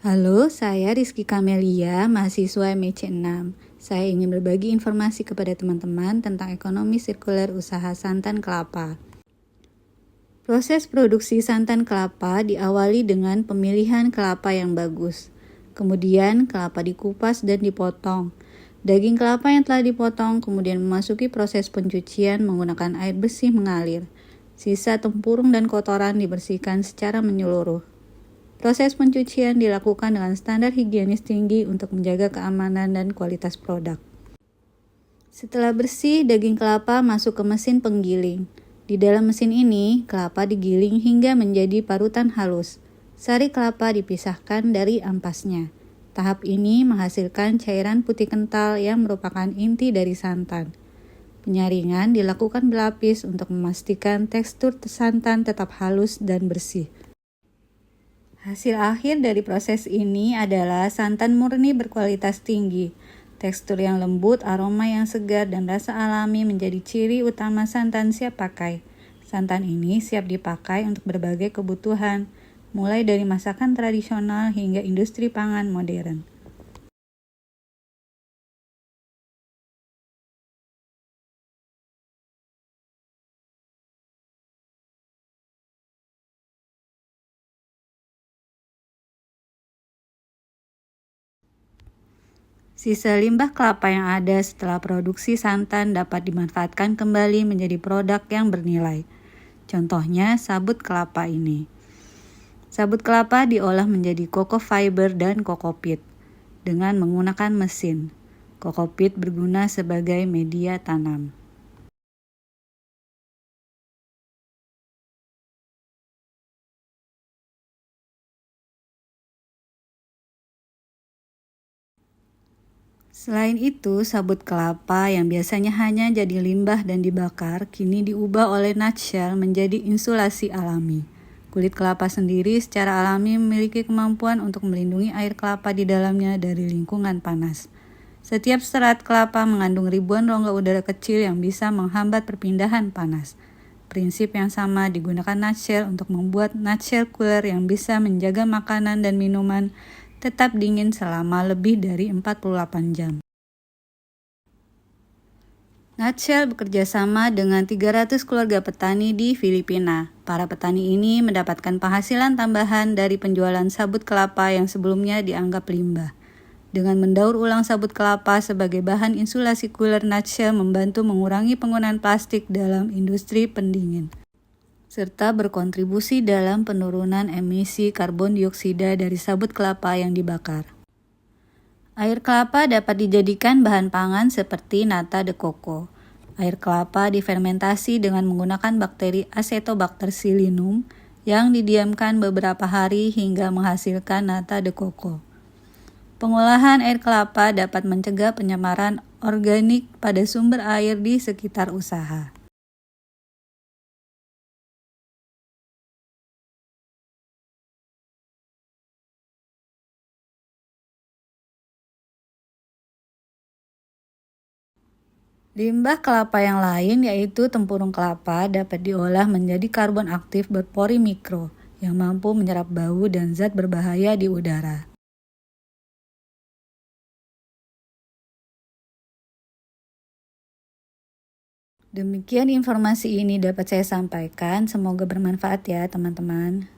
Halo, saya Rizky Kamelia, mahasiswa MC6. Saya ingin berbagi informasi kepada teman-teman tentang ekonomi sirkuler usaha santan kelapa. Proses produksi santan kelapa diawali dengan pemilihan kelapa yang bagus. Kemudian kelapa dikupas dan dipotong. Daging kelapa yang telah dipotong kemudian memasuki proses pencucian menggunakan air bersih mengalir. Sisa tempurung dan kotoran dibersihkan secara menyeluruh. Proses pencucian dilakukan dengan standar higienis tinggi untuk menjaga keamanan dan kualitas produk. Setelah bersih, daging kelapa masuk ke mesin penggiling. Di dalam mesin ini, kelapa digiling hingga menjadi parutan halus. Sari kelapa dipisahkan dari ampasnya. Tahap ini menghasilkan cairan putih kental yang merupakan inti dari santan. Penyaringan dilakukan berlapis untuk memastikan tekstur santan tetap halus dan bersih. Hasil akhir dari proses ini adalah santan murni berkualitas tinggi. Tekstur yang lembut, aroma yang segar, dan rasa alami menjadi ciri utama santan siap pakai. Santan ini siap dipakai untuk berbagai kebutuhan, mulai dari masakan tradisional hingga industri pangan modern. Sisa limbah kelapa yang ada setelah produksi santan dapat dimanfaatkan kembali menjadi produk yang bernilai. Contohnya sabut kelapa ini. Sabut kelapa diolah menjadi coco fiber dan kokopit dengan menggunakan mesin. Kokopit berguna sebagai media tanam. Selain itu, sabut kelapa yang biasanya hanya jadi limbah dan dibakar, kini diubah oleh nutshell menjadi insulasi alami. Kulit kelapa sendiri secara alami memiliki kemampuan untuk melindungi air kelapa di dalamnya dari lingkungan panas. Setiap serat kelapa mengandung ribuan rongga udara kecil yang bisa menghambat perpindahan panas. Prinsip yang sama digunakan nutshell untuk membuat nutshell cooler yang bisa menjaga makanan dan minuman tetap dingin selama lebih dari 48 jam. Nutshell bekerja sama dengan 300 keluarga petani di Filipina. Para petani ini mendapatkan penghasilan tambahan dari penjualan sabut kelapa yang sebelumnya dianggap limbah. Dengan mendaur ulang sabut kelapa sebagai bahan insulasi cooler, Nutshell membantu mengurangi penggunaan plastik dalam industri pendingin, serta berkontribusi dalam penurunan emisi karbon dioksida dari sabut kelapa yang dibakar. Air kelapa dapat dijadikan bahan pangan seperti nata de coco. Air kelapa difermentasi dengan menggunakan bakteri Acetobacter-Psyllinum yang didiamkan beberapa hari hingga menghasilkan nata de coco. Pengolahan air kelapa dapat mencegah pencemaran organik pada sumber air di sekitar usaha. Limbah kelapa yang lain yaitu tempurung kelapa dapat diolah menjadi karbon aktif berpori mikro yang mampu menyerap bau dan zat berbahaya di udara. Demikian informasi ini dapat saya sampaikan, semoga bermanfaat ya teman-teman.